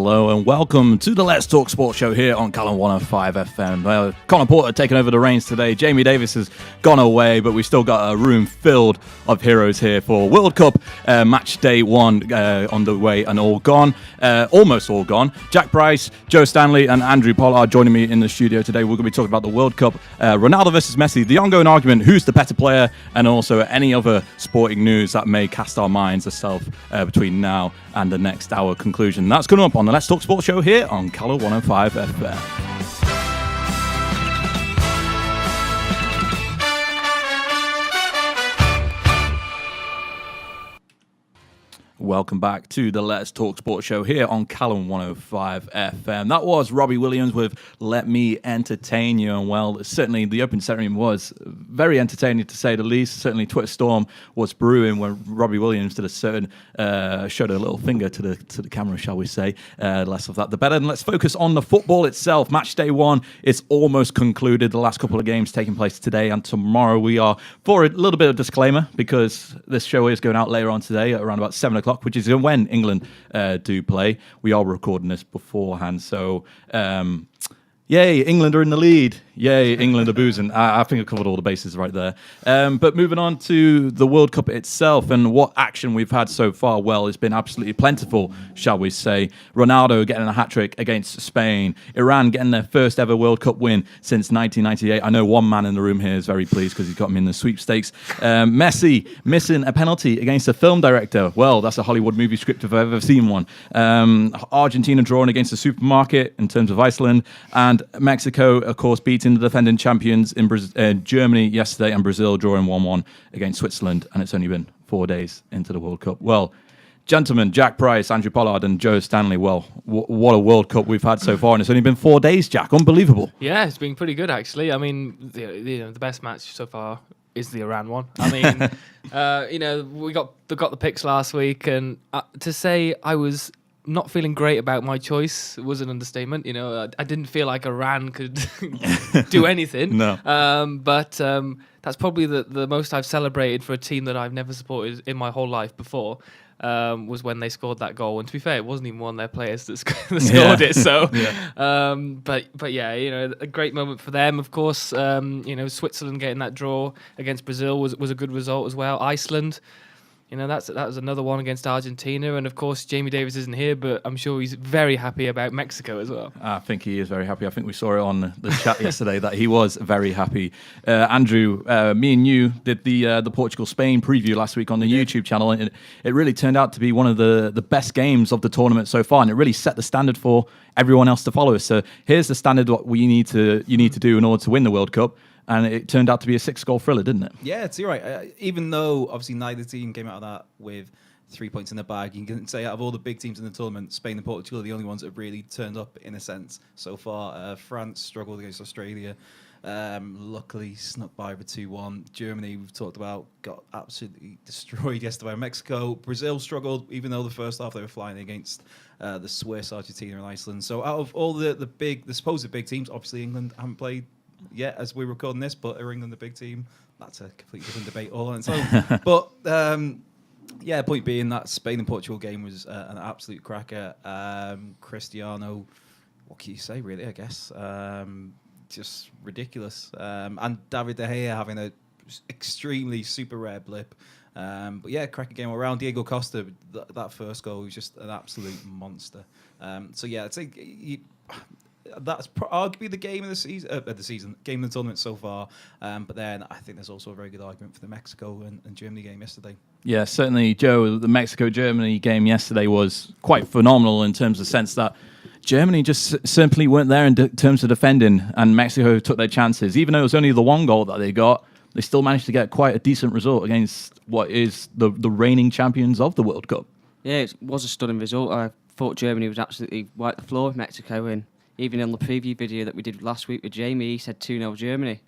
Hello and welcome to the Let's Talk Sports Show here on Calon 105 FM. Conor Porter taking over the reins today. Jamie Davis has gone away, but we've still got a room filled of heroes here for World Cup match day one on the way and all gone, almost all gone. Jack Price, Joe Stanley and Andrew Pollard joining me in the studio today. We're going to be talking about the World Cup, Ronaldo versus Messi, the ongoing argument, who's the better player, and also any other sporting news that may cast our minds itself between now and the next hour conclusion. That's coming up on the Let's Talk Sports Show here on Calon 105 FM. Welcome back to the Let's Talk Sports Show here on Calon 105 FM. That was Robbie Williams with Let Me Entertain You. And well, certainly the opening ceremony was very entertaining to say the least. Certainly Twitter storm was brewing when Robbie Williams did a certain, showed a little finger to the camera, shall we say. Less of that, the better. And let's focus on the football itself. Match day one is almost concluded. The last couple of games taking place today and tomorrow. We are, for a little bit of disclaimer, because this show is going out later on today at around about 7 o'clock, which is when England do play. We are recording this beforehand, so yay, England are in the lead. Yay, England are boozing. I think I covered all the bases right there. But moving on to the World Cup itself and what action we've had so far, well, it's been absolutely plentiful, shall we say. Ronaldo getting a hat-trick against Spain. Iran getting their first ever World Cup win since 1998. I know one man in the room here is very pleased because he's got him in the sweepstakes. Messi missing a penalty against a film director. Well, that's a Hollywood movie script if I've ever seen one. Argentina drawing against the supermarket in terms of Iceland. And Mexico, of course, beating the defending champions in Germany yesterday, and Brazil drawing 1-1 against Switzerland, and it's only been 4 days into the World Cup. Well, gentlemen, Jack Price, Andrew Pollard and Joe Stanley, well, what a World Cup we've had so far, and it's only been 4 days, Jack. Unbelievable. Yeah, it's been pretty good, actually. I mean, the best match so far is the Iran one. I mean, we got the picks last week, and to say I was not feeling great about my choice was an understatement. I didn't feel like Iran could do anything. No. But that's probably the most I've celebrated for a team that I've never supported in my whole life before. Was when they scored that goal. And to be fair, it wasn't even one of their players that scored it. So, but yeah, a great moment for them. Of course, Switzerland getting that draw against Brazil was a good result as well. Iceland. That was another one against Argentina. And, of course, Jamie Davis isn't here, but I'm sure he's very happy about Mexico as well. I think he is very happy. I think we saw it on the chat yesterday that he was very happy. Andrew, me and you did the Portugal-Spain preview last week on the YouTube channel, and it really turned out to be one of the best games of the tournament so far, and it really set the standard for everyone else to follow. So here's the standard what you need to do in order to win the World Cup. And it turned out to be a 6-goal thriller, didn't it? Yeah, it's you're right. Even though, obviously, neither team came out of that with 3 points in the bag, you can say out of all the big teams in the tournament, Spain and Portugal are the only ones that have really turned up, in a sense, so far. France struggled against Australia. Luckily, snuck by with 2-1. Germany, we've talked about, got absolutely destroyed yesterday by Mexico. Brazil struggled, even though the first half they were flying against the Swiss, Argentina, and Iceland. So out of all the supposed big teams, obviously England haven't played yet as we're recording this, but are England the big team? That's a completely different debate all on its own. But point being that Spain and Portugal game was an absolute cracker. Cristiano, what can you say really, I guess? Just ridiculous. And David De Gea having a extremely super rare blip. But yeah, cracking game all around. Diego Costa, that first goal was just an absolute monster. So yeah, I'd say that's arguably the game of the season, game of the tournament so far. But then I think there's also a very good argument for the Mexico and Germany game yesterday. Yeah, certainly, Joe. The Mexico-Germany game yesterday was quite phenomenal in terms of the sense that Germany just simply weren't there in terms of defending, and Mexico took their chances. Even though it was only the one goal that they got, they still managed to get quite a decent result against what is the reigning champions of the World Cup. Yeah, it was a stunning result. I thought Germany was absolutely wiped the floor with Mexico, and even in the preview video that we did last week with Jamie, he said 2-0 Germany.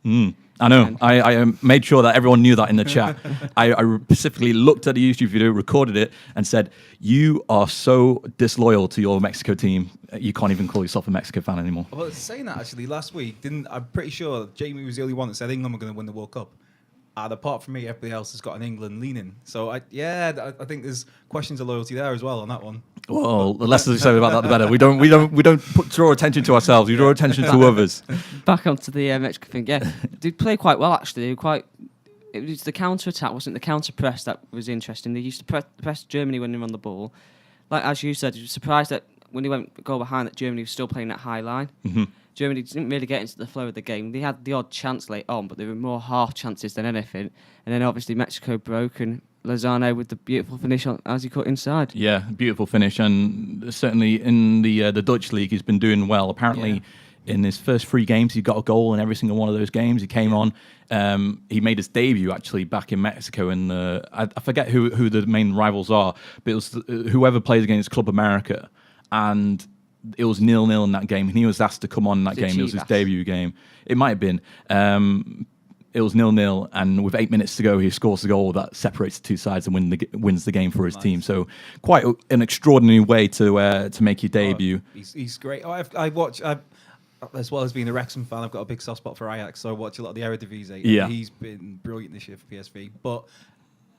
I know. I made sure that everyone knew that in the chat. I specifically looked at the YouTube video, recorded it, and said, you are so disloyal to your Mexico team, you can't even call yourself a Mexico fan anymore. Well, saying that, actually, last week, I'm pretty sure Jamie was the only one that said England were going to win the World Cup. And apart from me, everybody else has got an England leaning. So, I think there's questions of loyalty there as well on that one. Well, the less we say about that, the better. We don't draw attention to ourselves. We draw attention to others. Back onto the Mexico thing. Yeah, they played quite well actually. They were quite. It was the counter attack, wasn't the counter press that was interesting. They used to press Germany when they were on the ball. Like as you said, you were surprised that when they went goal behind, that Germany was still playing that high line. Mm-hmm. Germany didn't really get into the flow of the game. They had the odd chance late on, but they were more half chances than anything. And then obviously Mexico broke and Lozano with the beautiful finish as he cut inside. Yeah, beautiful finish, and certainly in the Dutch league, he's been doing well. Apparently, in his first 3 games, he got a goal in every single one of those games. He came on. He made his debut actually back in Mexico, and I forget who the main rivals are, but it was whoever plays against Club America, and it was 0-0 in that game, and he was asked to come on in that game. It was his debut game. It might have been. It was 0-0, and with 8 minutes to go, he scores a goal that separates the two sides and wins the game for his team. So quite an extraordinary way to make your debut. He's great. I watch. As well as being a Wrexham fan, I've got a big soft spot for Ajax, so I watch a lot of the Eredivisie. Yeah. He's been brilliant this year for PSV, but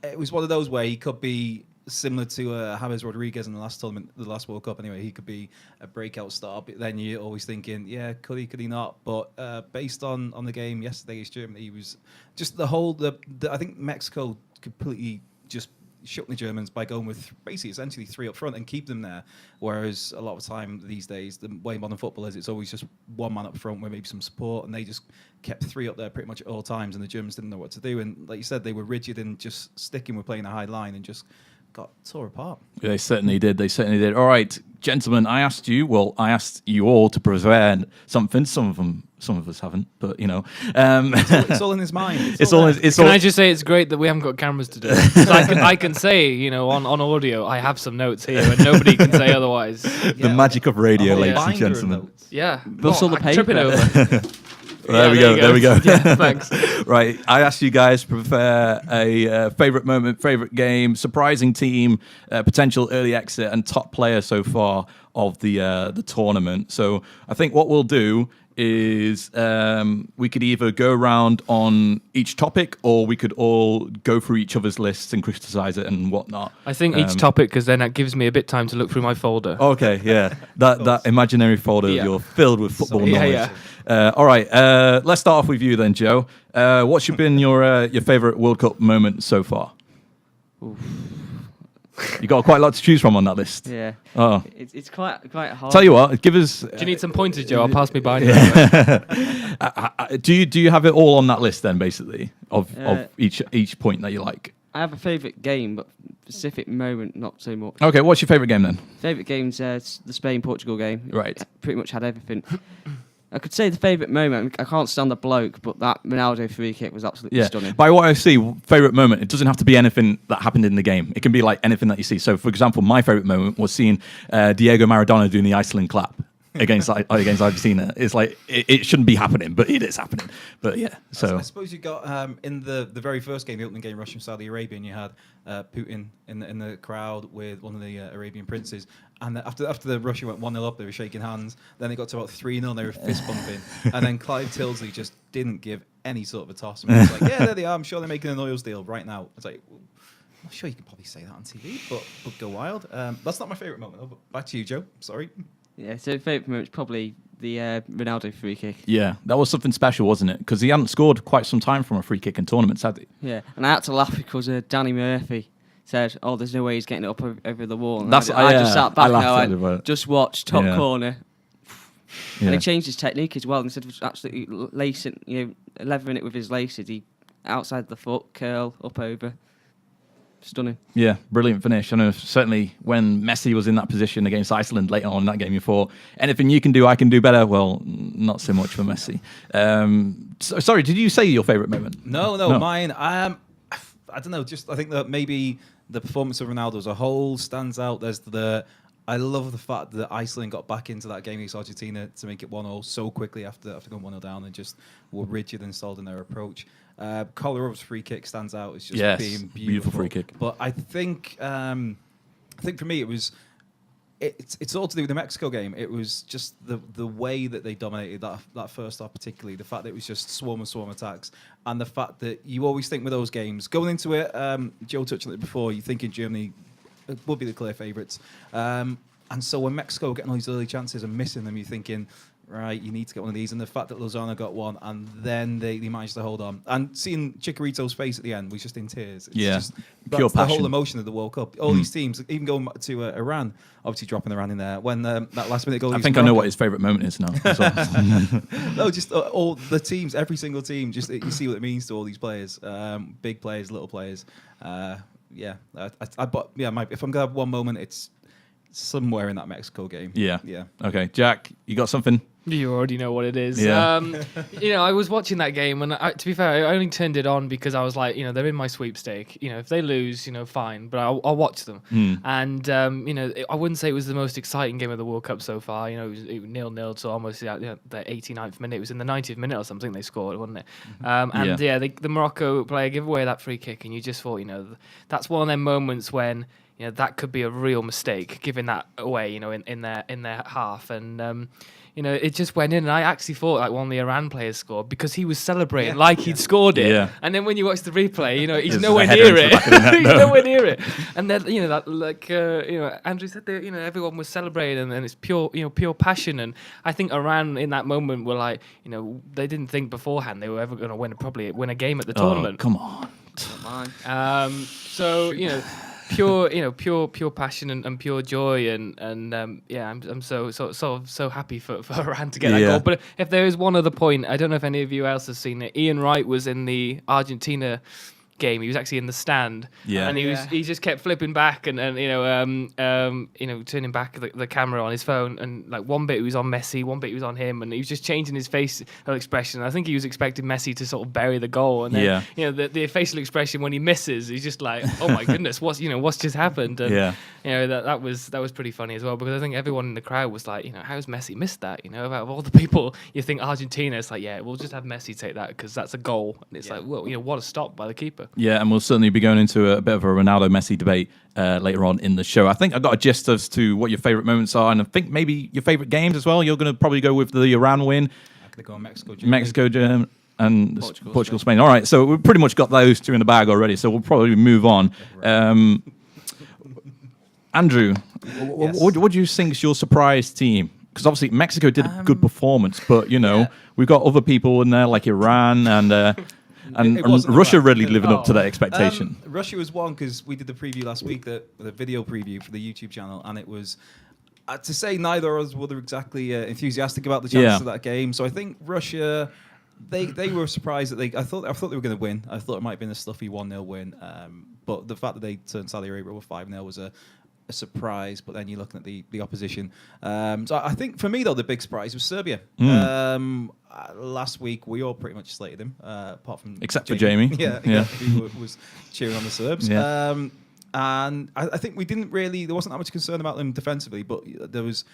it was one of those where he could be similar to James Rodriguez in the last tournament, the last World Cup. Anyway, he could be a breakout star, but then you're always thinking, yeah, could he not? But based on the game yesterday against Germany, he was just I think Mexico completely just shook the Germans by going with basically essentially 3 up front and keep them there. Whereas a lot of the time these days, the way modern football is, it's always just one man up front with maybe some support, and they just kept 3 up there pretty much at all times, and the Germans didn't know what to do. And like you said, they were rigid in just sticking with playing a high line and just got tore apart. They certainly did. All right, gentlemen, I asked you all to prepare something. Some of us haven't, but you know, it's all in his mind. Can I just say it's great that we haven't got cameras today? I can say, you know, on audio, I have some notes here, and nobody can say otherwise. The magic of radio, ladies and gentlemen. Yeah, Rustle the paper. Tripping over. There we go. Yeah, thanks. Right, I asked you guys to prepare a favourite moment, favourite game, surprising team, potential early exit, and top player so far of the tournament. So I think what we'll do is we could either go around on each topic, or we could all go through each other's lists and criticise it and whatnot. I think each topic, because then that gives me a bit time to look through my folder. Okay, yeah, that imaginary folder of yours filled with football knowledge. Yeah. All right, let's start off with you then, Joe. What's been your favourite World Cup moment so far? Oof. You got quite a lot to choose from on that list. Yeah. Oh, it's quite hard. tell you what, give us. Do you need some pointers, Joe? I'll pass me by. Do you have it all on that list then, basically, of each point that you like? I have a favourite game, but specific moment, not so much. Okay, what's your favourite game then? Favourite game's the Spain-Portugal game. Right. It pretty much had everything. I could say the favourite moment. I can't stand the bloke, but that Ronaldo free kick was absolutely stunning. By what I see, favourite moment, it doesn't have to be anything that happened in the game. It can be like anything that you see. So, for example, my favourite moment was seeing Diego Maradona doing the Iceland clap against Argentina. It's like it shouldn't be happening, but it is happening. But yeah, so I suppose you got in the very first game, the opening game, Russia and Saudi Arabia, and you had Putin in the crowd with one of the Arabian princes. And after the Russia went 1-0 up, they were shaking hands. Then they got to about 3-0, and they were fist bumping. And then Clive Tilsley just didn't give any sort of a toss. And he was like, yeah, there they are. I'm sure they're making an oils deal right now. It's like, well, I'm sure you can probably say that on TV, but go wild. That's not my favourite moment. Oh, back to you, Joe. Sorry. Yeah, so favourite moment is probably the Ronaldo free kick. yeah, that was something special, wasn't it? Because he hadn't scored quite some time from a free kick in tournaments, had he? Yeah, and I had to laugh because Danny Murphy said, "Oh, there's no way he's getting it up over the wall." And I just sat back and just watched top corner. Yeah. And he changed his technique as well. Instead of absolutely lacing, leathering it with his laces, he outside the foot, curl, up over. Stunning. Yeah, brilliant finish. I know certainly when Messi was in that position against Iceland later on in that game, you thought, anything you can do, I can do better. Well, not so much for Messi. Sorry, did you say your favourite moment? No, mine. I don't know. Just I think that maybe the performance of Ronaldo as a whole stands out. I love the fact that Iceland got back into that game against Argentina to make it 1-0 so quickly after going 1-0 down, and just were rigid and solid in their approach. Kolarov's free kick stands out as just being beautiful free kick. But I think for me it's all to do with the Mexico game. It was just the way that they dominated that first half, particularly the fact that it was just swarm attacks, and the fact that you always think with those games going into it. Joe touched on it before. You think in Germany would be the clear favourites. And so when Mexico are getting all these early chances and missing them, you're thinking, right, you need to get one of these. And the fact that Lozano got one and then they managed to hold on. And seeing Chicharito's face at the end was just in tears. It's just, pure passion. The whole emotion of the World Cup. All these teams, even going to Iran, obviously dropping Iran in there, when that last minute goal. I think I know what his favourite moment is now. No, just all the teams, every single team, just you see what it means to all these players. Big players, little players. If I'm going to have one moment, it's somewhere in that Mexico game. Yeah. Okay, Jack, you got something? You already know what it is. Yeah. I was watching that game, and to be fair, I only turned it on because I was like, they're in my sweepstake. If they lose, fine, but I'll watch them. And I wouldn't say it was the most exciting game of the World Cup so far. It was 0-0 to almost the 89th minute. It was in the 90th minute or something they scored, wasn't it? The Morocco player gave away that free kick, and you just thought, that's one of them moments when that could be a real mistake, giving that away, in their half, and it just went in, and I actually thought like one of the Iran players scored because he was celebrating he'd scored it. Yeah. And then when you watch the replay, he's nowhere near it. He's nowhere near it. And then Andrew said that everyone was celebrating, and it's pure passion. And I think Iran in that moment were like, they didn't think beforehand they were ever going to win a game at the tournament. Come on. Pure passion and pure joy, and I'm so happy for Iran to get that goal. But if there is one other point, I don't know if any of you else have seen it. Ian Wright was in the Argentina game. He was actually in the stand, and he just kept flipping back and turning back the camera on his phone, and like one bit he was on Messi, one bit he was on him, and he was just changing his facial expression. I think he was expecting Messi to sort of bury the goal, and then the facial expression when he misses, he's just like, oh my goodness, what's just happened? And that was pretty funny as well, because I think everyone in the crowd was like, how's Messi missed that? Out of all the people, you think Argentina, it's like, we'll just have Messi take that because that's a goal, and it's like, well, what a stop by the keeper. Yeah, and we'll certainly be going into a bit of a Ronaldo-Messi debate later on in the show. I think I got a gist as to what your favourite moments are, and I think maybe your favourite games as well. You're going to probably go with the Iran win. I'm going to go on Mexico, Germany, and Portugal, Spain. All right, so we've pretty much got those two in the bag already, so we'll probably move on. Andrew, what do you think is your surprise team? Because obviously Mexico did a good performance, but, we've got other people in there like Iran and Russia really living up to that expectation. Russia was one because we did the preview last week, the video preview for the YouTube channel, and it was to say neither of us were exactly enthusiastic about the chances of that game. So I think Russia, they were surprised that I thought they were going to win. I thought it might have been a stuffy 1-0 win, but the fact that they turned Saudi Arabia over 5-0 was a surprise. But then you're looking at the opposition. So I think for me though the big surprise was Serbia. Last week we all pretty much slated him, apart from except for Jamie. Who was cheering on the Serbs. Yeah. And I think we didn't really. There wasn't that much concern about them defensively, but there was.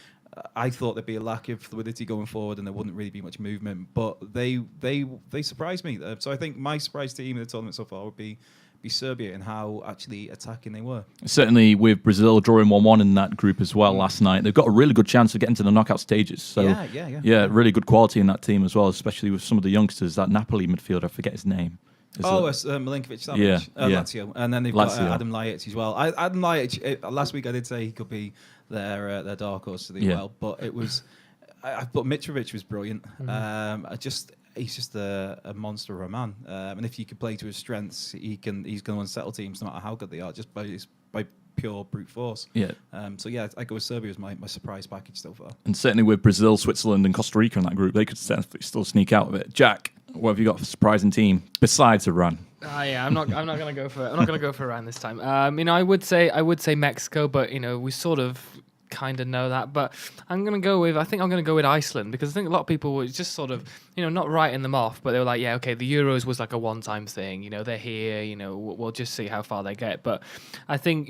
I thought there'd be a lack of fluidity going forward, and there wouldn't really be much movement. But they surprised me. So I think my surprise team in the tournament so far would be Serbia and how actually attacking they were. Certainly with Brazil drawing 1-1 in that group as well last night. They've got a really good chance of getting to the knockout stages. So really good quality in that team as well, especially with some of the youngsters. That Napoli midfielder, I forget his name. Milinkovic-Savic, Lazio. And then they've got Adam Ljajic as well. Adam Ljajic, last week I did say he could be their dark horse to do well, but it was... But Mitrovic was brilliant. He's just a monster of a man. And if you could play to his strengths, he's going to unsettle teams no matter how good they are, just by pure brute force. Yeah. I go with Serbia as my surprise package so far. And certainly with Brazil, Switzerland, and Costa Rica in that group, they could still sneak out of it. Jack, what have you got for a surprising team besides Iran? I'm not going to go for. I'm not going to go for Iran this time. I would say Mexico, but we sort of kind of know that, but I'm going to go with Iceland, because I think a lot of people were just sort of, not writing them off, but they were like, yeah, okay, the Euros was like a one-time thing, they're here, we'll just see how far they get. But I think,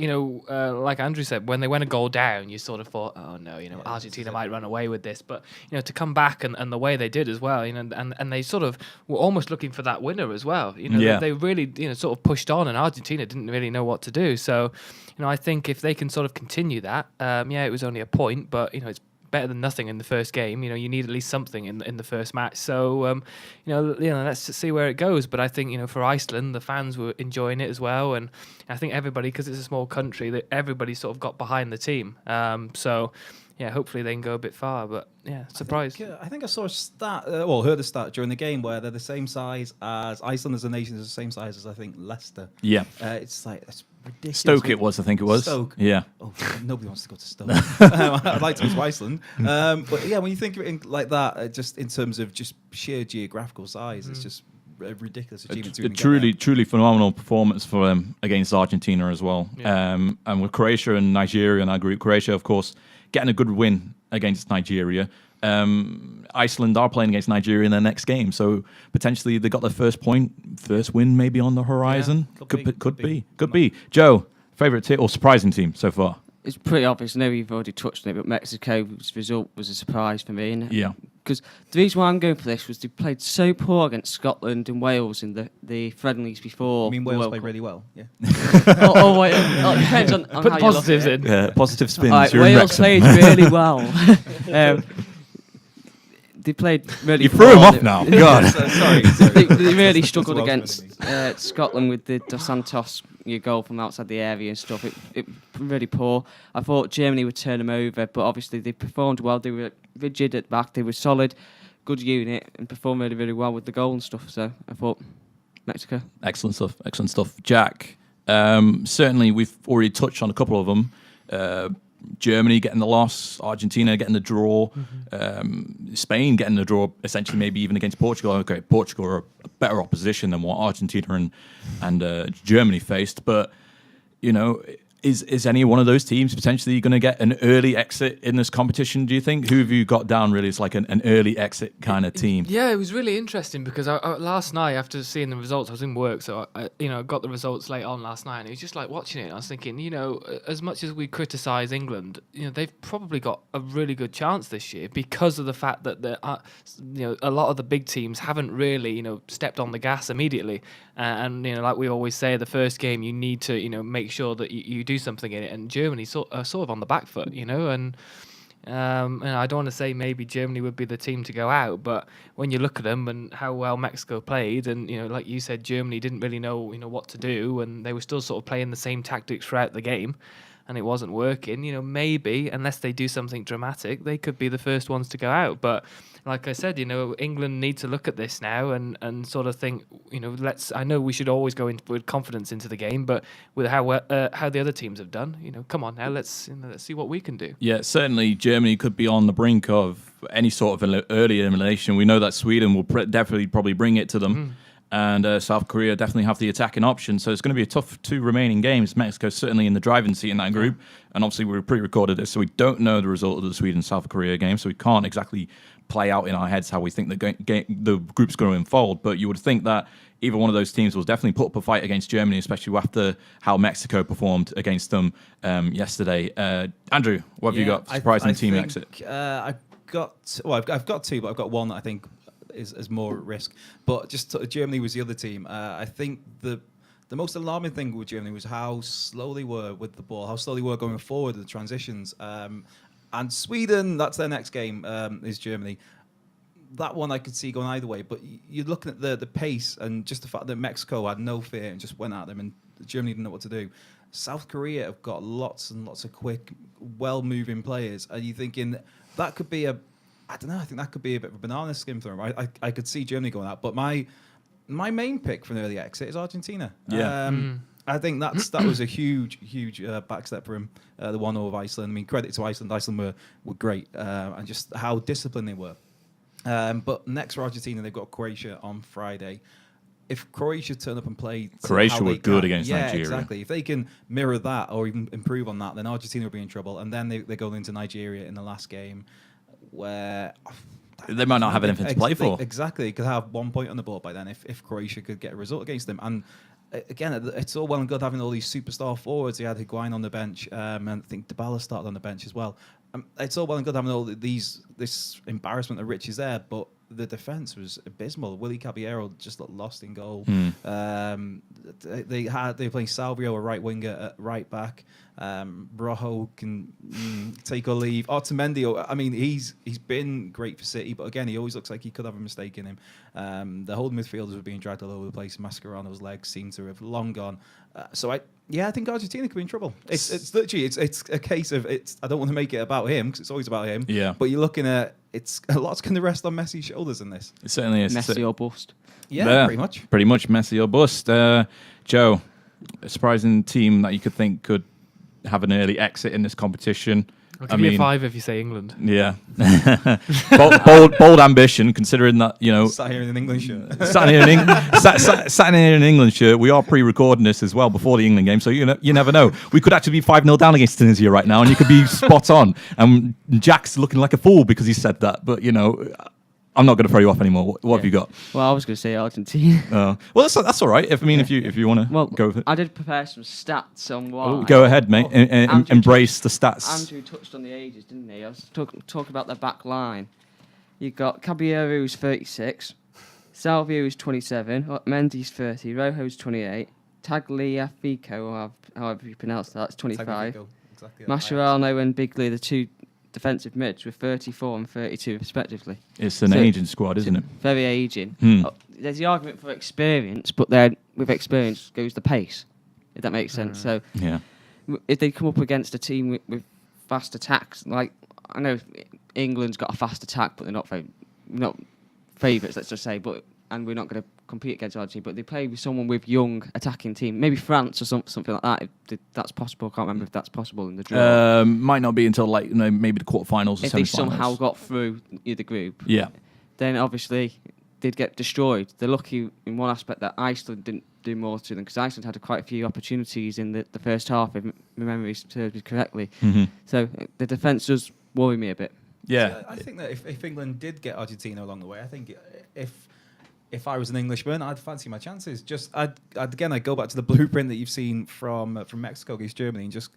like Andrew said, when they went a goal down, you sort of thought, oh no, Argentina might run away with this, but, to come back and the way they did as well, and they sort of were almost looking for that winner as well, they really, sort of pushed on, and Argentina didn't really know what to do. So, I think if they can sort of continue that, it was only a point, but, it's better than nothing in the first game. You need at least something in the first match. So, let's just see where it goes. But I think, for Iceland, the fans were enjoying it as well. And I think everybody, because it's a small country, that everybody sort of got behind the team. So, yeah, hopefully they can go a bit far. But, yeah, surprised. I think I saw a stat, heard a stat during the game where they're the same size as Iceland as a nation is the same size as, I think, Leicester. Yeah. It's ridiculous. Stoke I think it was. Stoke. Yeah. Oh, nobody wants to go to Stoke. I'd like to go to Iceland. But yeah, when you think of it like that, just in terms of just sheer geographical size, it's just a ridiculous achievement. A truly phenomenal performance for them against Argentina as well. Yeah. And with Croatia and Nigeria in our group, Croatia, of course, getting a good win against Nigeria. Iceland are playing against Nigeria in their next game, so potentially they got their first win maybe on the horizon. Yeah, could be. Joe, favourite team or surprising team so far? It's pretty obvious. I know you've already touched on it, but Mexico's result was a surprise for me. Yeah. Because the reason why I'm going for this was they played so poor against Scotland and Wales in the friendlies before. I mean, Wales played really well. Yeah. Wait. It depends on Put how positives you look in. Yeah, positive spins. Right, You're in Wales Wrexham. played really well. They played really. You threw him off now. God. Sorry. They really struggled Welsh against Scotland with the Dos Santos goal from outside the area and stuff. It really poor. I thought Germany would turn them over, but obviously they performed well. They were rigid at back. They were solid, good unit, and performed really, really well with the goal and stuff. So I thought Mexico. Excellent stuff. Jack, certainly we've already touched on a couple of them. Germany getting the loss, Argentina getting the draw, Spain getting the draw, essentially maybe even against Portugal. Okay, Portugal are a better opposition than what Argentina and Germany faced, but is any one of those teams potentially going to get an early exit in this competition, do you think? Who have you got down really as like an early exit kind of team? Yeah, it was really interesting because I last night, after seeing the results, I was in work, so I got the results late on last night, and it was just like watching it, and I was thinking, as much as we criticise England, they've probably got a really good chance this year because of the fact that a lot of the big teams haven't really, stepped on the gas immediately. And like we always say, the first game you need to make sure that you do something in it, and Germany sort of on the back foot, and I don't want to say maybe Germany would be the team to go out, but when you look at them and how well Mexico played, and like you said, Germany didn't really know what to do, and they were still sort of playing the same tactics throughout the game, and it wasn't working. Maybe unless they do something dramatic, they could be the first ones to go out. But like I said, England need to look at this now and sort of think, I know we should always go in with confidence into the game, but with how the other teams have done, come on now, let's see what we can do. Yeah, certainly Germany could be on the brink of any sort of early elimination. We know that Sweden will definitely probably bring it to them. And South Korea definitely have the attacking option. So it's going to be a tough 2 remaining games. Mexico's certainly in the driving seat in that group. And obviously we pre-recorded this, so we don't know the result of the Sweden-South Korea game. So we can't exactly play out in our heads how we think the group's going to unfold. But you would think that either one of those teams will definitely put up a fight against Germany, especially after how Mexico performed against them yesterday. Andrew, what have you got? Surprising team exit. I've got 2, but I've got one that I think is more at risk. But just Germany was the other team. I think the most alarming thing with Germany was how slow they were with the ball, how slow they were going forward, the transitions. And Sweden, that's their next game, is Germany. That one I could see going either way. But you're looking at the pace and just the fact that Mexico had no fear and just went at them, and Germany didn't know what to do. South Korea have got lots and lots of quick, well-moving players. And you're thinking that could be I don't know. I think that could be a bit of a banana skin for them. I could see Germany going out, but my main pick for an early exit is Argentina. Yeah. I think that was a huge backstep for him. The 1-0 of Iceland. I mean, credit to Iceland. Iceland were great, and just how disciplined they were. But next for Argentina, they've got Croatia on Friday. If Croatia turn up and play, Croatia were good against Nigeria. Exactly. If they can mirror that or even improve on that, then Argentina will be in trouble. And then they're going into Nigeria in the last game, where they might not have anything to play for. Exactly, could have 1 point on the board by then if Croatia could get a result against them. And again, it's all well and good having all these superstar forwards. They had Higuain on the bench, and I think Dybala started on the bench as well. It's all well and good having all this embarrassment of riches there, but the defense was abysmal. Willie Caballero just looked lost in goal. They were playing Salvio, a right winger, at right back. Rojo can take or leave. Otamendi, I mean, he's been great for City, but again, he always looks like he could have a mistake in him. The whole midfielders were being dragged all over the place. Mascherano's legs seem to have long gone. I think Argentina could be in trouble. It's literally it's a case of I don't want to make it about him because it's always about him. Yeah. But you're looking at a lot's going to rest on Messi's shoulders in this. It certainly is. Messi or bust. Yeah, pretty much. Pretty much Messi or bust. Joe, a surprising team that you could think could have an early exit in this competition. I'll give you a 5 if you say England. Yeah. bold ambition, considering that, Sat here in an England shirt. Sat here in an England shirt. We are pre-recording this as well before the England game, so you never know. We could actually be 5-0 down against Tunisia right now, and you could be spot on. And Jack's looking like a fool because he said that, but, I'm not going to throw you off anymore. What have you got? Well, I was going to say Argentina. Well, that's all right. If you want to go with it. I did prepare some stats on why. Go ahead, mate. Embrace the stats. Andrew touched on the ages, didn't he? I was talking about their back line. You got Caballero, who's 36. Salvio, who's 27. Mendy's 30. Rojo's 28. Tagliafico, or however you pronounce that, is 25. Exactly. Mascherano and Bigley, the two defensive mids, with 34 and 32 respectively. It's an aging squad, isn't it? Very aging. There's the argument for experience, but then with experience goes the pace, if that makes sense. So if they come up against a team with fast attacks, like I know England's got a fast attack, but they're not favourites, let's just say, and we're not going to compete against Argentina, but they play with someone with young attacking team, maybe France or something like that. If that's possible. I can't remember if that's possible in the draw. Might not be until maybe the quarterfinals or if they somehow got through the group. Yeah. Then obviously they'd get destroyed. They're lucky in one aspect that Iceland didn't do more to them, because Iceland had quite a few opportunities in the first half, if my memory serves me correctly. So the defence does worry me a bit. Yeah. I think that if England did get Argentina along the way, I think if I was an Englishman, I'd fancy my chances. I'd go back to the blueprint that you've seen from Mexico against Germany, and just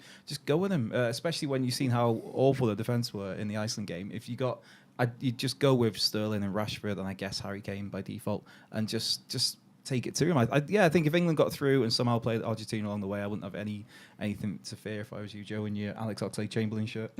go with them. Especially when you've seen how awful the defense were in the Iceland game. If you'd just go with Sterling and Rashford, and I guess Harry Kane by default, and just take it to him. I think if England got through and somehow played Argentina along the way, I wouldn't have anything to fear if I was you, Joe, in your Alex Oxlade-Chamberlain shirt.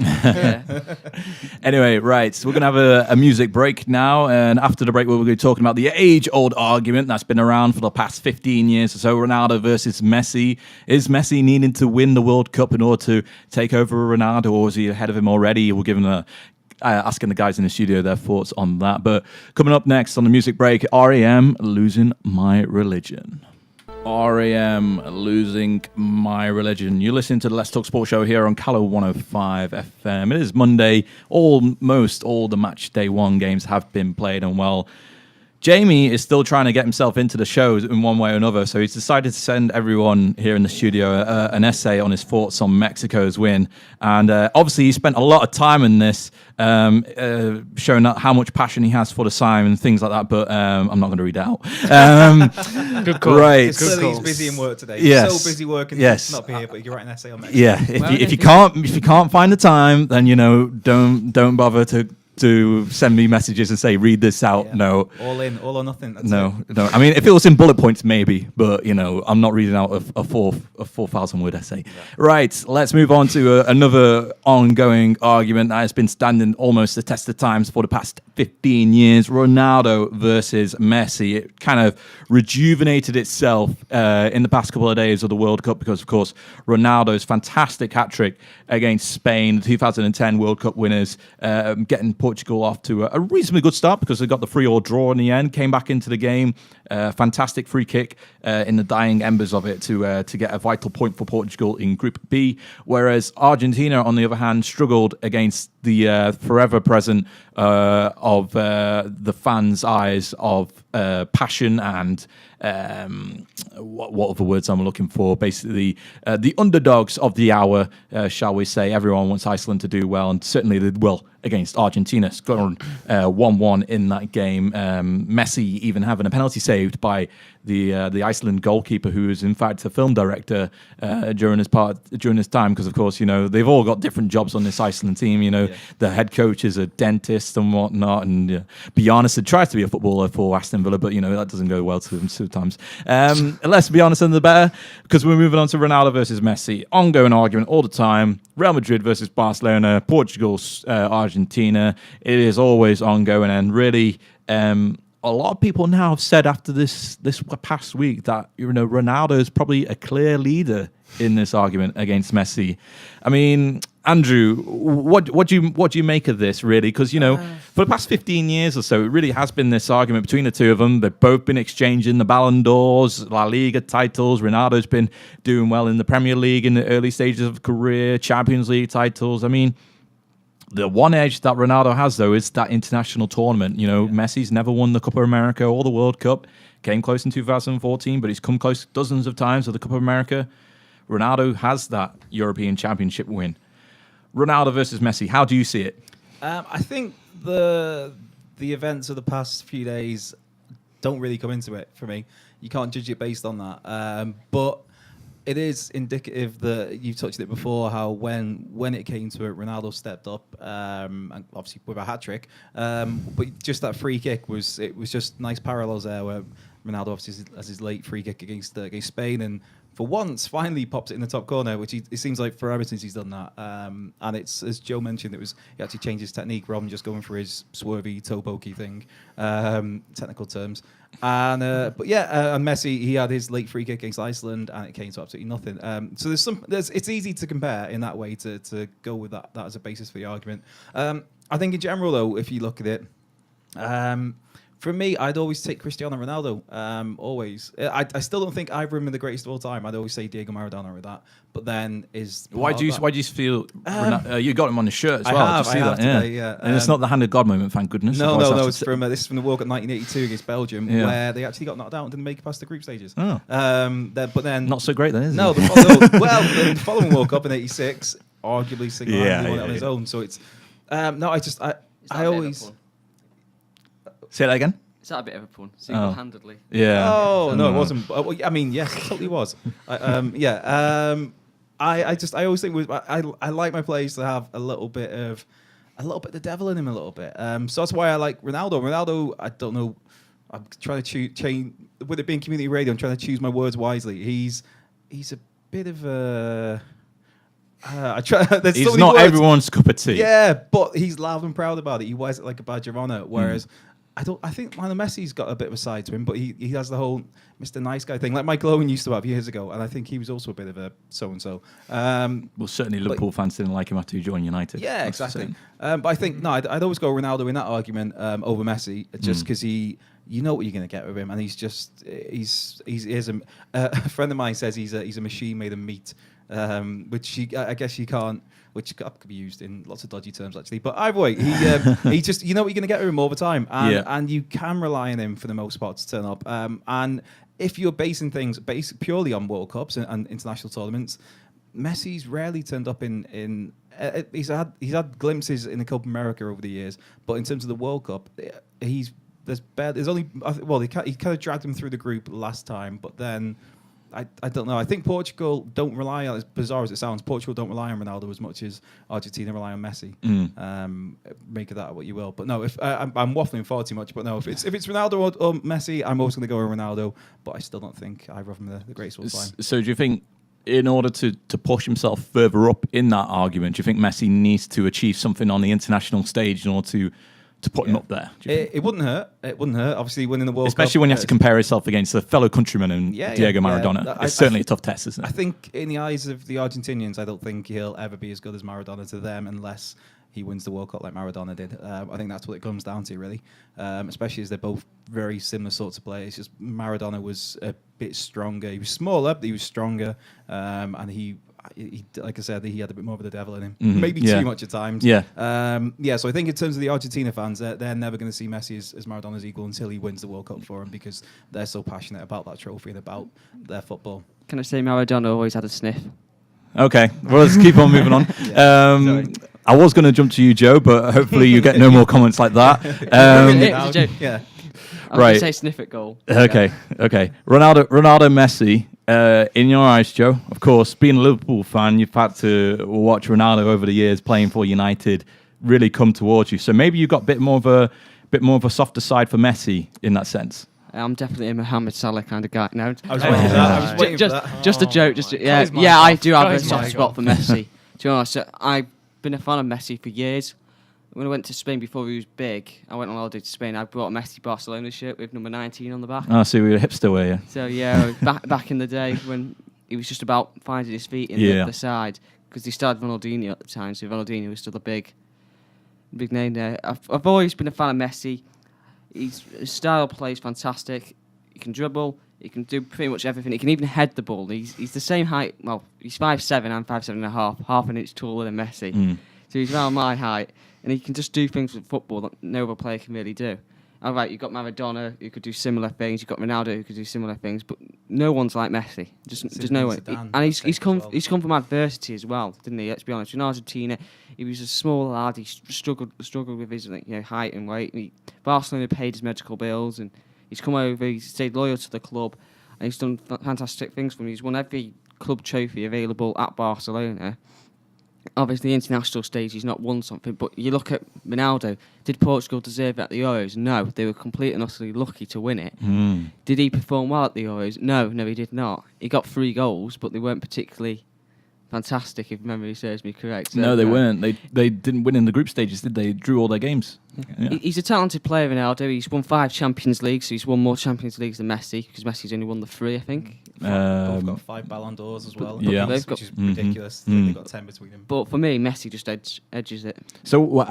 Anyway, right, so we're going to have a music break now, and after the break we're going to be talking about the age-old argument that's been around for the past 15 years or so, Ronaldo versus Messi. Is Messi needing to win the World Cup in order to take over Ronaldo, or is he ahead of him already? We're giving asking the guys in the studio their thoughts on that. But coming up next on the music break, R.E.M. Losing My Religion. R.E.M. Losing My Religion. You're listening to the Let's Talk Sports Show here on Calon 105 FM. It is Monday. Almost all the match day 1 games have been played, and well, Jamie is still trying to get himself into the show in one way or another, so he's decided to send everyone here in the studio an essay on his thoughts on Mexico's win. And obviously he spent a lot of time in this, showing how much passion he has for the side and things like that, but I'm not going to read it out. Good call. Right. He's busy in work today. Yes. He's so busy working, yes. Not be here, but you can write an essay on Mexico. Yeah, if you can't find the time, then don't bother to send me messages and say, read this out. Yeah. No. All in, all or nothing. That's no. I mean, if it was in bullet points, maybe, but I'm not reading out a 4,000 word essay. Yeah. Right. Let's move on to another ongoing argument that has been standing almost the test of times for the past 15 years. Ronaldo versus Messi. It kind of rejuvenated itself in the past couple of days of the World Cup because, of course, Ronaldo's fantastic hat-trick against Spain, the 2010 World Cup winners, getting Portugal off to a reasonably good start because they got the 3-3 draw in the end, came back into the game, fantastic free kick in the dying embers of it to get a vital point for Portugal in Group B, whereas Argentina, on the other hand, struggled against the forever present of the fans' eyes of passion and what other words I'm looking for? Basically, the underdogs of the hour, shall we say. Everyone wants Iceland to do well, and certainly they will against Argentina, scoring 1-1 in that game. Messi even having a penalty saved by the Iceland goalkeeper, who is in fact a film director during his time, because of course they've all got different jobs on this Iceland team. the head coach is a dentist and whatnot. And be honest, it tries to be a footballer for Aston Villa, but that doesn't go well to him sometimes. Let's be honest, and the better, because we're moving on to Ronaldo versus Messi. Ongoing argument all the time. Real Madrid versus Barcelona, Portugal, Argentina. It is always ongoing, and really, a lot of people now have said after this past week that Ronaldo is probably a clear leader in this argument against Messi. I mean, Andrew, what do you make of this, really? Because for the past 15 years or so, it really has been this argument between the two of them. They've both been exchanging the Ballon d'Ors, La Liga titles. Ronaldo's been doing well in the Premier League in the early stages of career, Champions League titles. I mean, the one edge that Ronaldo has, though, is that international tournament. Messi's never won the Copa America or the World Cup. Came close in 2014, but he's come close dozens of times to the Copa America. Ronaldo has that European Championship win. Ronaldo versus Messi, how do you see it? I think the events of the past few days don't really come into it for me. You can't judge it based on that. But it is indicative that you've touched it before, how when it came to it, Ronaldo stepped up, and obviously with a hat trick. But just that free kick was just nice parallels there, where Ronaldo obviously has his late free kick against Spain, and for once finally pops it in the top corner, which it seems like forever since he's done that. And it's, as Joe mentioned, he actually changed his technique rather than just going for his swervy toe pokey thing, technical terms. And and Messi, he had his late free kick against Iceland, and it came to absolutely nothing. So it's easy to compare in that way to go with that as a basis for the argument. I think in general, though, if you look at it, for me, I'd always take Cristiano Ronaldo. Always. I still don't think either of them are the greatest of all time. I'd always say Diego Maradona with that. But then why do you feel you got him on the shirt as well? I have today, yeah. And it's not the hand of God moment, thank goodness. No. It's from this is from the World Cup 1982 against Belgium, where they actually got knocked out and didn't make it past the group stages. Oh. But then not so great then, is it? No. The following World Cup in '86, arguably single-handedly won it on his own. So it's I always. Say that again? Is that a bit of a pun? Single-handedly. Yeah. Oh, no, it wasn't. I mean, yes, it totally was. I always think I like my players to have a little bit of the devil in him a little bit. So that's why I like Ronaldo. Ronaldo, I don't know. I'm trying to change with it being community radio. I'm trying to choose my words wisely. He's a bit of a. He's not everyone's cup of tea. Yeah, but he's loud and proud about it. He wears it like a badge of honor. Whereas I think Lionel Messi's got a bit of a side to him, but he has the whole Mr. Nice Guy thing, like Michael Owen used to have years ago, and I think he was also a bit of a so-and-so. Well, certainly Liverpool fans didn't like him after he joined United. Yeah, exactly. But I think, I'd always go Ronaldo in that argument over Messi, just because you know what you're going to get with him, and he's a friend of mine says he's a machine made of meat, which I guess you can't. Which could be used in lots of dodgy terms, actually. But either way, he just, you know what you're going to get with him all the time. And you can rely on him for the most part to turn up. And if you're basing things purely on World Cups and international tournaments, Messi's rarely turned up in he's had glimpses in the Copa America over the years. But in terms of the World Cup, he kind of dragged him through the group last time, but then I don't know. I think Portugal don't rely on, as bizarre as it sounds, Portugal don't rely on Ronaldo as much as Argentina rely on Messi. Make of that what you will. But no, if I'm waffling far too much, but no, if it's Ronaldo or Messi, I'm always going to go with Ronaldo. But I still don't think either of them are the greatest of all time. So do you think, in order to push himself further up in that argument, do you think Messi needs to achieve something on the international stage in order to put him up there? It wouldn't hurt. It wouldn't hurt. Obviously, winning the World Cup. Especially when you have to compare yourself against a fellow countryman and Diego Maradona. It's certainly a tough test, isn't it? I think in the eyes of the Argentinians, I don't think he'll ever be as good as Maradona to them unless he wins the World Cup like Maradona did. I think that's what it comes down to, really. Especially as they're both very similar sorts of players. Just Maradona was a bit stronger. He was smaller, but he was stronger. And he, like I said, he had a bit more of the devil in him. Maybe too much at times. So I think in terms of the Argentina fans, they're never going to see Messi as Maradona's equal until he wins the World Cup for him, because they're so passionate about that trophy and about their football. Can I say Maradona always had a sniff? Okay, well, let's keep on moving on. I was going to jump to you, Joe, but hopefully you get no more comments like that. Yeah. I was going to say sniff at goal. Okay. Ronaldo, Messi. In your eyes, Joe, of course, being a Liverpool fan, you've had to watch Ronaldo over the years playing for United. really come towards you. So maybe you got a bit more of a softer side for Messi in that sense. I'm definitely a Mohamed Salah kind of guy. No, I was waiting for that. I was waiting for that. Just a joke. I do have a soft spot for Messi. To be honest, I've been a fan of Messi for years. When I went to Spain before he was big, I went on holiday to Spain. I brought a Messi Barcelona shirt with number 19 on the back. Oh, so we were a hipster, were you? So yeah, back in the day when he was just about finding his feet in the side, because he started Ronaldinho at the time. So Ronaldinho was still a big name there. I've always been a fan of Messi. His style of play is fantastic. He can dribble. He can do pretty much everything. He can even head the ball. He's the same height. Well, he's 5'7". I'm 5'7.5", half an inch taller than Messi. So he's around my height, and he can just do things with football that no other player can really do. All right, you've got Maradona who could do similar things. You've got Ronaldo who could do similar things, but no one's like Messi. Just no one. And he's come from adversity as well, didn't he? Let's be honest. In Argentina, he was a small lad. He struggled with his height and weight. Barcelona paid his medical bills, and he's come over. He's stayed loyal to the club, and he's done fantastic things for me. He's won every club trophy available at Barcelona. Obviously, the international stage, he's not won something, but you look at Ronaldo. Did Portugal deserve it at the Euros? No, they were completely and utterly lucky to win it. Did he perform well at the Euros? No, he did not. He got 3 goals, but they weren't particularly fantastic, if memory serves me correct. So, no, they weren't. They didn't win in the group stages, did they? Drew all their games. Yeah. He's a talented player, Ronaldo. He's won 5 Champions Leagues, so he's won more Champions Leagues than Messi, because Messi's only won the 3, I think. Both got 5 Ballon d'Ors as well. Yeah. Which is ridiculous. They've got 10 between them. But for me, Messi just edges it. So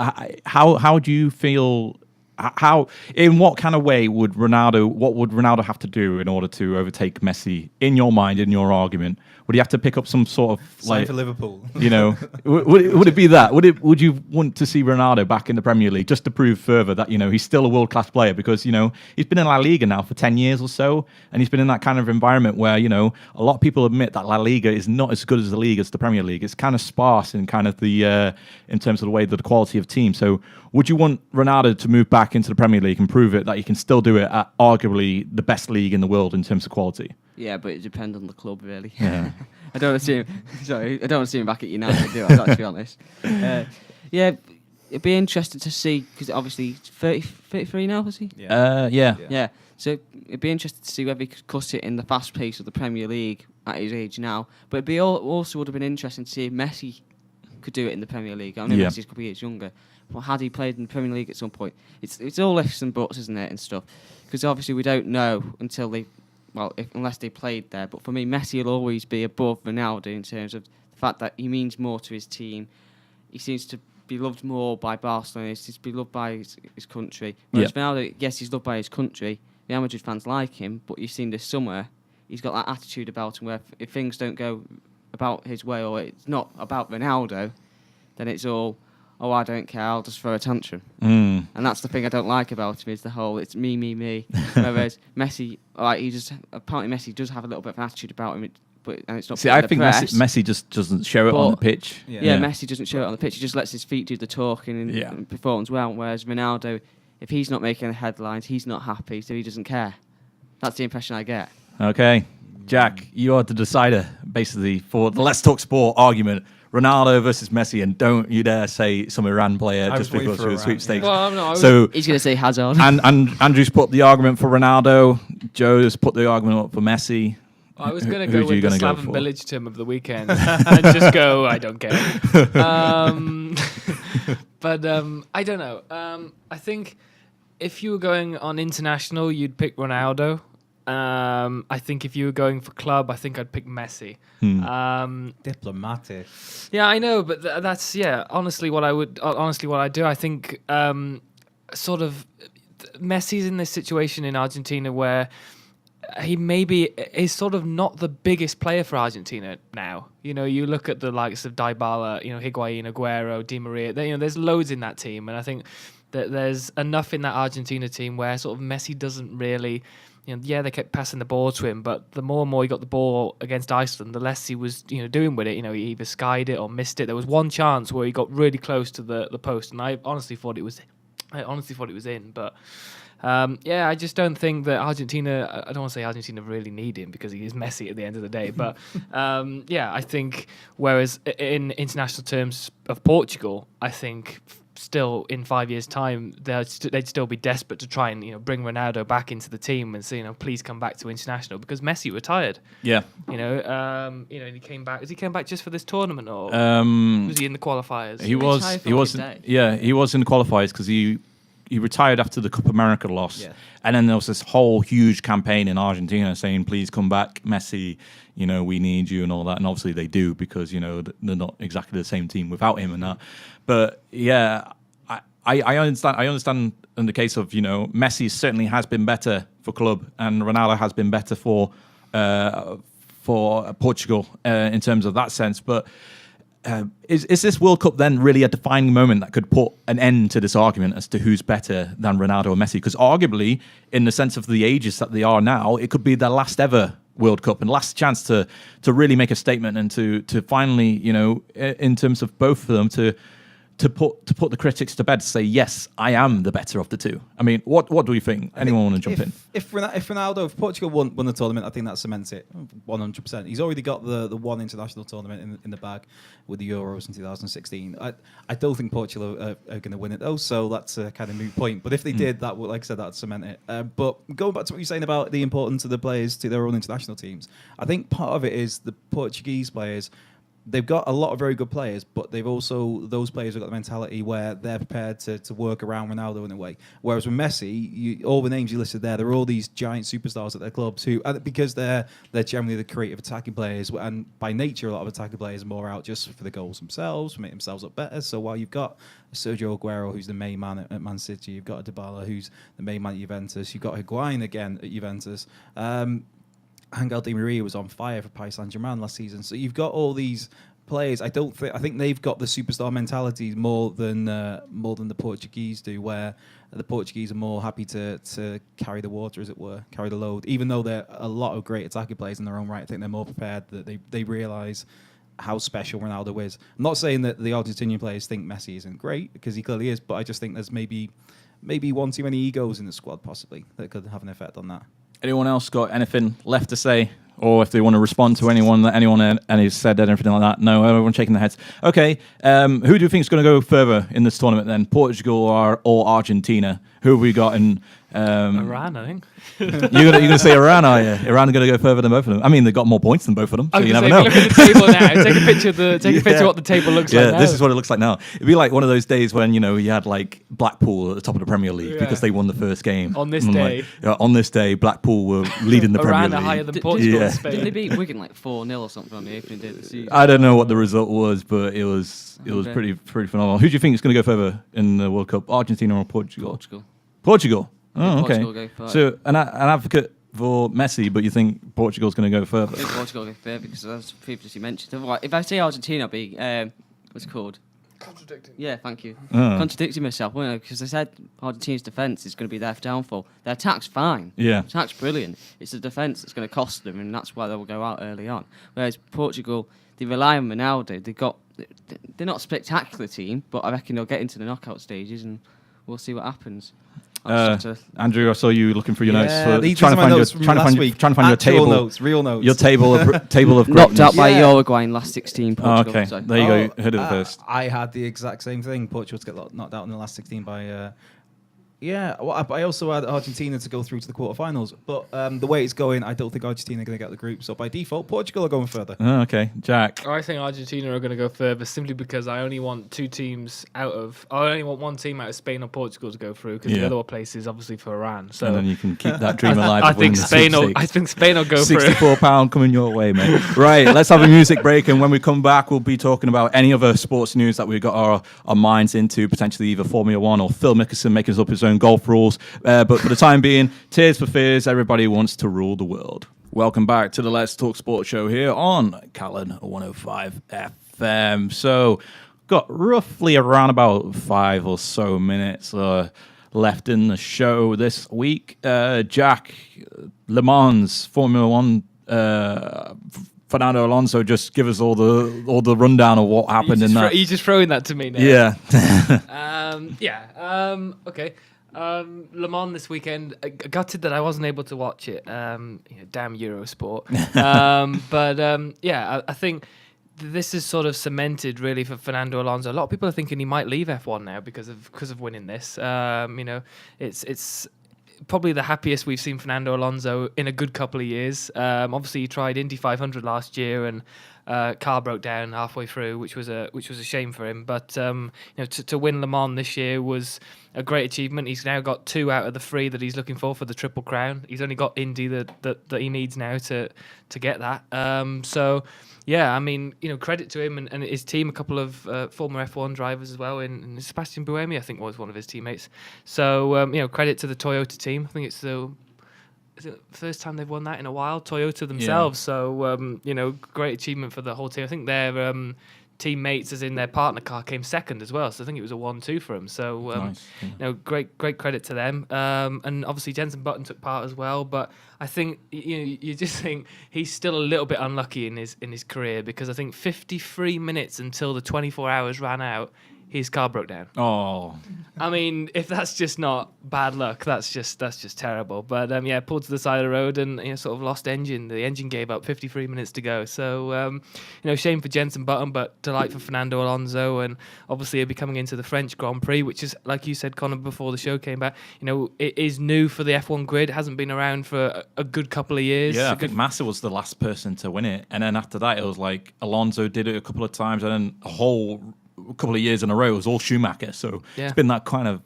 how do you feel? How, in what kind of way would Ronaldo have to do in order to overtake Messi, in your mind, in your argument? Would he have to pick up some sort of sign for Liverpool? Would it be that? Would you want to see Ronaldo back in the Premier League just to prove further that he's still a world class player? Because he's been in La Liga now for 10 years or so, and he's been in that kind of environment where a lot of people admit that La Liga is not as good as the league as the Premier League. It's kind of sparse in kind of the in terms of the way that the quality of team. So would you want Ronaldo to move back into the Premier League and prove it that he can still do it at arguably the best league in the world in terms of quality? Yeah, but it depends on the club, really. Yeah. I don't want to see him. Sorry, I don't want to see him back at United, do I? Let's be honest. Yeah, it'd be interesting to see, because obviously he's 33 now, is he? Yeah. So it'd be interesting to see whether he could cut it in the fast pace of the Premier League at his age now. But it'd be also would have been interesting to see if Messi could do it in the Premier League. I know Messi's a couple of years younger, but had he played in the Premier League at some point? It's all ifs and buts, isn't it, and stuff? Because obviously we don't know until unless they played there. But for me, Messi will always be above Ronaldo in terms of the fact that he means more to his team. He seems to be loved more by Barcelona. He seems to be loved by his country. Whereas Ronaldo, yes, he's loved by his country. Real Madrid fans like him, but you've seen this summer, he's got that attitude about him where if things don't go about his way, or it's not about Ronaldo, then it's all, oh, I don't care, I'll just throw a tantrum. And that's the thing I don't like about him, is the whole, it's me. Whereas Messi, apparently Messi does have a little bit of an attitude about him, and it's not. See, I think Messi just doesn't show it on the pitch. Yeah, Messi doesn't show it on the pitch. He just lets his feet do the talking and performs well. Whereas Ronaldo, if he's not making the headlines, he's not happy, so he doesn't care. That's the impression I get. Okay, Jack, you are the decider, basically, for the Let's Talk Sport argument. Ronaldo versus Messi, and don't you dare say some Iran player just because you're a sweepstakes. Well, no, he's going to say Hazard. And Andrew's put the argument for Ronaldo. Joe's put the argument up for Messi. I was going to go with the Slaven Village term of the weekend and just go, I don't care. But I don't know. I think if you were going on international, you'd pick Ronaldo. I think if you were going for club, I think I'd pick Messi. Diplomatic. Yeah, I know, but that's honestly what I do. I think sort of Messi's in this situation in Argentina where he maybe is sort of not the biggest player for Argentina now. You look at the likes of Dybala, Higuain, Aguero, Di Maria. There's loads in that team, and I think that there's enough in that Argentina team where sort of Messi doesn't really. They kept passing the ball to him, but the more and more he got the ball against Iceland, the less he was, doing with it. He either skied it or missed it. There was one chance where he got really close to the post, and I honestly thought it was in. But I just don't think that Argentina. I don't want to say Argentina really need him because he is Messi at the end of the day. But I think whereas in international terms of Portugal, I think still in 5 years' time, they'd still be desperate to try and bring Ronaldo back into the team and say please come back to international, because Messi retired. Yeah. He came back. He came back just for this tournament, or was he in the qualifiers? He was in the qualifiers because he retired after the Copa America loss. Yeah. And then there was this whole huge campaign in Argentina saying, please come back, Messi, we need you and all that. And obviously they do, because, they're not exactly the same team without him and that. But yeah, I understand in the case of, Messi certainly has been better for club, and Ronaldo has been better for Portugal in terms of that sense. But is this World Cup then really a defining moment that could put an end to this argument as to who's better than Ronaldo or Messi? Because arguably, in the sense of the ages that they are now, it could be their last ever World Cup and last chance to really make a statement and to finally, in terms of both of them, to put the critics to bed, to say, yes, I am the better of the two. I mean, what do you think? Anyone want to jump in? If Portugal won the tournament, I think that cements it 100%. He's already got the one international tournament in the bag with the Euros in 2016. I don't think Portugal are going to win it, though, so that's a kind of moot point. But if they did, that would, like I said, that'd cement it. But going back to what you're saying about the importance of the players to their own international teams, I think part of it is the Portuguese players. They've got a lot of very good players, but those players have got the mentality where they're prepared to work around Ronaldo in a way. Whereas with Messi, all the names you listed there, they're all these giant superstars at their clubs who, because they're generally the creative attacking players, and by nature, a lot of attacking players are more out just for the goals themselves, to make themselves look better. So while you've got Sergio Aguero, who's the main man at Man City, you've got Dybala, who's the main man at Juventus, you've got Higuain again at Juventus. Angel Di Maria was on fire for Paris Saint-Germain last season. So you've got all these players. I think they've got the superstar mentality more than the Portuguese do, where the Portuguese are more happy to carry the water, as it were, carry the load. Even though they're a lot of great attacking players in their own right, I think they're more prepared, that they realise how special Ronaldo is. I'm not saying that the Argentinian players think Messi isn't great, because he clearly is, but I just think there's maybe one too many egos in the squad, possibly, that could have an effect on that. Anyone else got anything left to say? Or if they want to respond to anyone has said anything like that? No, everyone shaking their heads. Okay, who do you think is going to go further in this tournament then? Portugal or Argentina? Who have we got in... Iran, I think. You're going to say Iran, are you? Iran are going to go further than both of them. I mean, they've got more points than both of them, so you never know. Look at the table now. Take a picture of what the table looks like now. Yeah, this is what it looks like now. It'd be like one of those days when, you had like Blackpool at the top of the Premier League because they won the first game. On this day. On this day, Blackpool were leading the Premier League. Iran are higher than Portugal and Spain. Didn't they beat Wigan like 4-0 or something on the opening day of the season? I don't know what the result was, but it was pretty phenomenal. Who do you think is going to go further in the World Cup, Argentina or Portugal? Portugal. Oh, okay. So an advocate for Messi, but you think Portugal's going to go further? I think Portugal will go further because, as previously mentioned, if I say Argentina, I'll be what's it called? Contradicting. Yeah, thank you. Contradicting myself, because I said Argentina's defence is going to be their downfall. Their attack's fine. Yeah, attack's brilliant. It's the defence that's going to cost them, and that's why they will go out early on. Whereas Portugal, they rely on Ronaldo. They're not a spectacular team, but I reckon they'll get into the knockout stages, and we'll see what happens. Andrew, I saw you looking for your notes. Trying to find your table. Real notes. Your table of greatness. Knocked out by Uruguay in last 16. Portugal, okay, so. There you go. Heard it first. I had the exact same thing. Portugal to get knocked out in the last 16 by. I also had Argentina to go through to the quarterfinals, but the way it's going, I don't think Argentina are going to get the group. So by default, Portugal are going further. Okay, Jack. I think Argentina are going to go further simply because I only want I only want one team out of Spain or Portugal to go through, because the other place is obviously for Iran. So and then you can keep that dream alive. I think Spain will go through. £64 coming your way, mate. Right, let's have a music break, and when we come back, we'll be talking about any other sports news that we've got our minds into, potentially either Formula One or Phil Mickelson making us up his own golf rules. But for the time being, tears for fears, everybody wants to rule the world. Welcome back to the Let's Talk Sports show here on Calon 105 FM. So, got roughly around about 5 or so minutes left in the show this week. Jack, Le Mans, Formula One, Fernando Alonso, just give us all the rundown of what happened in that. You're just throwing that to me now. Yeah. Okay. Le Mans this weekend. Gutted that I wasn't able to watch it. Damn Eurosport. I think this is sort of cemented really for Fernando Alonso. A lot of people are thinking he might leave F1 now because of winning this. It's probably the happiest we've seen Fernando Alonso in a good couple of years. Obviously, he tried Indy 500 last year and car broke down halfway through, which was a shame for him. But to win Le Mans this year was a great achievement. He's now got 2 out of the 3 that he's looking for the Triple Crown. He's only got Indy that he needs now to get that. Yeah, I mean, credit to him and his team. A couple of former F1 drivers as well. And Sebastian Buemi, I think, was one of his teammates. So, credit to the Toyota team. I think it's the first time they've won that in a while. Toyota themselves. Yeah. So, great achievement for the whole team. I think their teammates, as in their partner car, came second as well. So I think it was a 1-2 for them. So, nice. Great credit to them. And obviously Jenson Button took part as well. But I think you just think he's still a little bit unlucky in his career, because I think 53 minutes until the 24 hours ran out, his car broke down. Oh, I mean, if that's just not bad luck, that's just terrible. But pulled to the side of the road and sort of lost engine. The engine gave up 53 minutes to go. So shame for Jenson Button, but delight for Fernando Alonso, and obviously he'll be coming into the French Grand Prix, which is, like you said, Conor, before the show came back. It is new for the F1 grid. It hasn't been around for a good couple of years. Yeah, I think Massa was the last person to win it, and then after that it was like Alonso did it a couple of times, and then a couple of years in a row it was all Schumacher. So It's been that kind of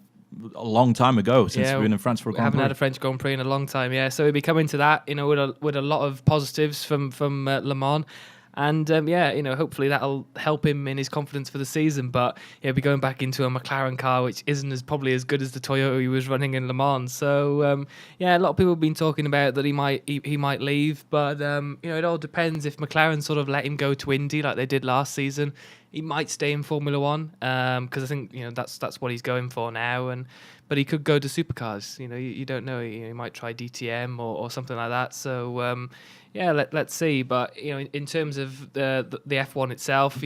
a long time ago since we've been in France for a Grand Prix. Haven't had a French Grand Prix in a long time. Yeah, so he'll be coming to that, with a lot of positives from Le Mans. And hopefully that'll help him in his confidence for the season. But he'll be going back into a McLaren car, which isn't probably as good as the Toyota he was running in Le Mans. So a lot of people have been talking about that he might leave, but it all depends. If McLaren sort of let him go to Indy like they did last season, he might stay in Formula One, because I think that's what he's going for now. But he could go to supercars. You don't know. He might try DTM or something like that. So let's see. But in terms of the F1 itself,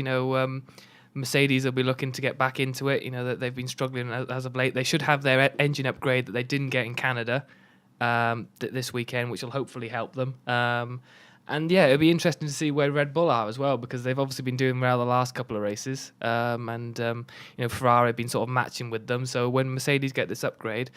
Mercedes will be looking to get back into it. That they've been struggling as of late. They should have their engine upgrade that they didn't get in Canada this weekend, which will hopefully help them. And it'll be interesting to see where Red Bull are as well, because they've obviously been doing well the last couple of races. Ferrari have been sort of matching with them. So when Mercedes get this upgrade,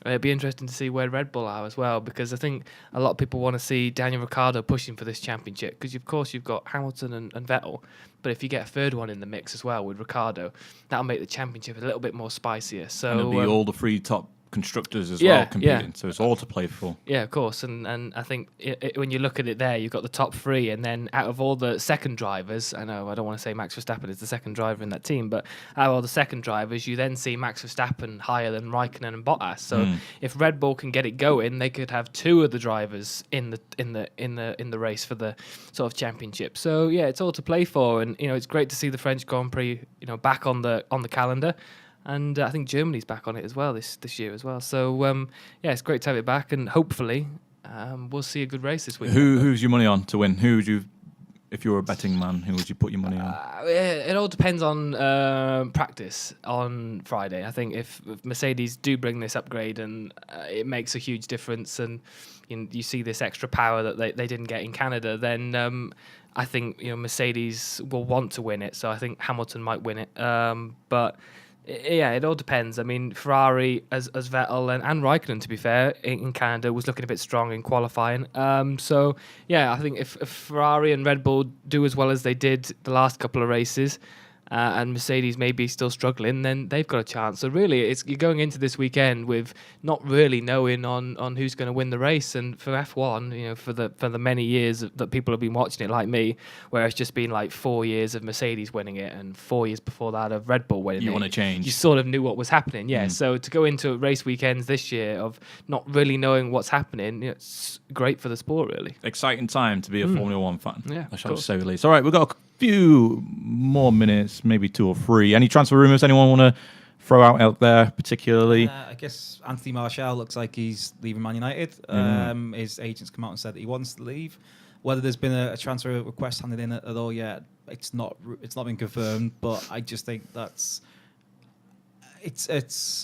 it'll be interesting to see where Red Bull are as well, because I think a lot of people want to see Daniel Ricciardo pushing for this championship, because of course you've got Hamilton and Vettel, but if you get a third one in the mix as well with Ricciardo, that'll make the championship a little bit more spicier. So and it'll be all the 3 top constructors as well competing, so it's all to play for. Yeah, of course, and I think when you look at it there, you've got the top 3, and then out of all the second drivers, I know I don't want to say Max Verstappen is the second driver in that team, but out of all the second drivers, you then see Max Verstappen higher than Raikkonen and Bottas. So if Red Bull can get it going, they could have 2 of the drivers in the race for the sort of championship. So it's all to play for, and it's great to see the French Grand Prix back on the calendar. And I think Germany's back on it as well this year as well. So, it's great to have it back. And hopefully we'll see a good race this week. Who's your money on to win? Who would you, if you were a betting man, who would you put your money on? It all depends on practice on Friday. I think if Mercedes do bring this upgrade and it makes a huge difference, and you see this extra power that they didn't get in Canada, then I think Mercedes will want to win it. So I think Hamilton might win it. But it all depends. I mean, Ferrari, as Vettel and Raikkonen, to be fair, in Canada, was looking a bit strong in qualifying. I think if Ferrari and Red Bull do as well as they did the last couple of races, and Mercedes may be still struggling, then they've got a chance. So really, you're going into this weekend with not really knowing on who's going to win the race. And for F1, for the many years that people have been watching it, like me, where it's just been like 4 years of Mercedes winning it and 4 years before that of Red Bull winning it. You want to change. You sort of knew what was happening, So to go into race weekends this year of not really knowing what's happening, it's great for the sport, really. Exciting time to be a Formula One fan. Yeah, I shall say the least. All right, we've got a few more minutes, maybe 2 or 3. Any transfer rumours anyone want to throw out there particularly? I guess Anthony Martial looks like he's leaving Man United. His agents come out and said that he wants to leave. Whether there's been a transfer request handed in at all yet, it's not been confirmed. But I just think that's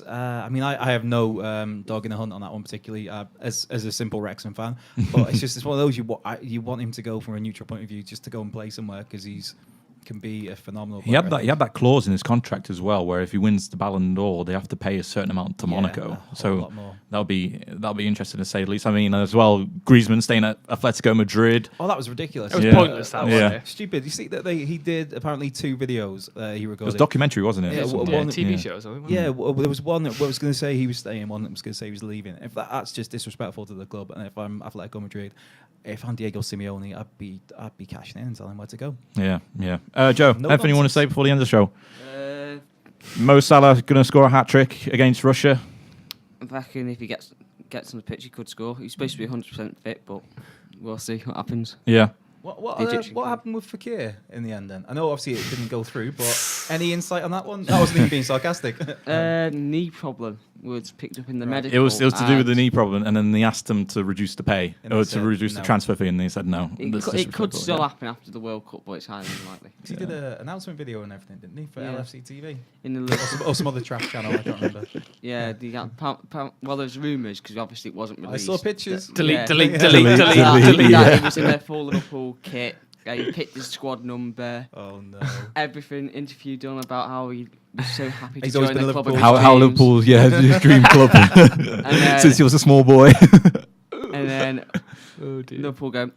I have no dog in the hunt on that one particularly, as a simple Wrexham fan. But it's one of those you want him to go from a neutral point of view, just to go and play somewhere, because he's can be a phenomenal He player. had that clause in his contract as well, where if he wins the Ballon d'Or, they have to pay a certain amount to Monaco. So that'll be interesting to say the least. I mean, as well, Griezmann staying at Atletico Madrid. Oh, that was ridiculous. It was pointless. That was stupid. You see that he did apparently 2 videos he recorded. It was a documentary, wasn't it? Yeah, TV shows. Yeah, there was one that was going to say he was staying, one that was going to say he was leaving. If that's just disrespectful to the club, and if I'm Atletico Madrid, if I'm Diego Simeone, I'd be cashing in and telling him where to go. Yeah. Joe, anything you want to say before the end of the show? Mo Salah going to score a hat-trick against Russia? I reckon if he gets on the pitch, he could score. He's supposed to be 100% fit, but we'll see what happens. Yeah. What happened with Fekir in the end then? I know obviously it didn't go through, but any insight on that one? That wasn't even being sarcastic. Knee problem was picked up in the medical. It was to do with the knee problem, and then they asked them to reduce the pay or to reduce the transfer fee, and they said no. It could still happen after the World Cup, but it's highly unlikely. He did an announcement video and everything, didn't he, for LFC TV? In the or some other trash channel, I can't remember. Yeah, well, there's rumours because obviously it wasn't released. I saw pictures. Delete. He was in their full Liverpool kit. He picked his squad number. Oh no! Everything interview done about how he was so happy to He's join always been the club. How Liverpool's his dream club since he was a small boy. And then Liverpool go,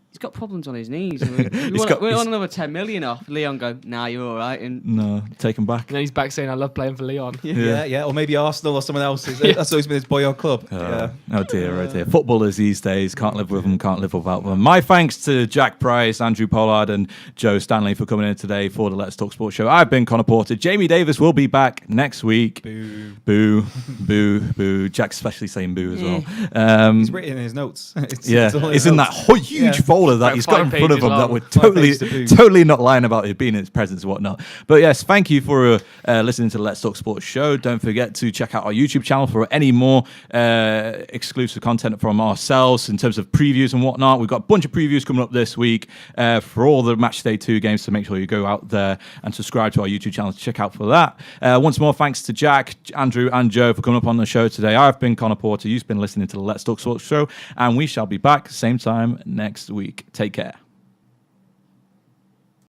he's got problems on his knees. We want another 10 million off. Leon go, nah, you're all right. And no, take him back. And then he's back saying, I love playing for Leon. Yeah. Or maybe Arsenal or someone else. That's always been his boyhood club. Oh dear. Footballers these days can't live with them, can't live without them. My thanks to Jack Price, Andrew Pollard, and Joe Stanley for coming in today for the Let's Talk Sports show. I've been Conor Porter. Jamie Davis will be back next week. Boo. Jack's especially saying boo as well. He's written in his notes. It's in that huge folder that he's got in front of him that we're totally not lying about it being in his presence and whatnot. But yes, thank you for listening to the Let's Talk Sports show. Don't forget to check out our YouTube channel for any more exclusive content from ourselves in terms of previews and whatnot. We've got a bunch of previews coming up this week for all the Matchday 2 games, so make sure you go out there and subscribe to our YouTube channel to check out for that. Once more, thanks to Jack, Andrew, and Joe for coming up on the show today. I've been Conor Porter. You've been listening to the Let's Talk Sports show, and we shall be back same time next week. Take care.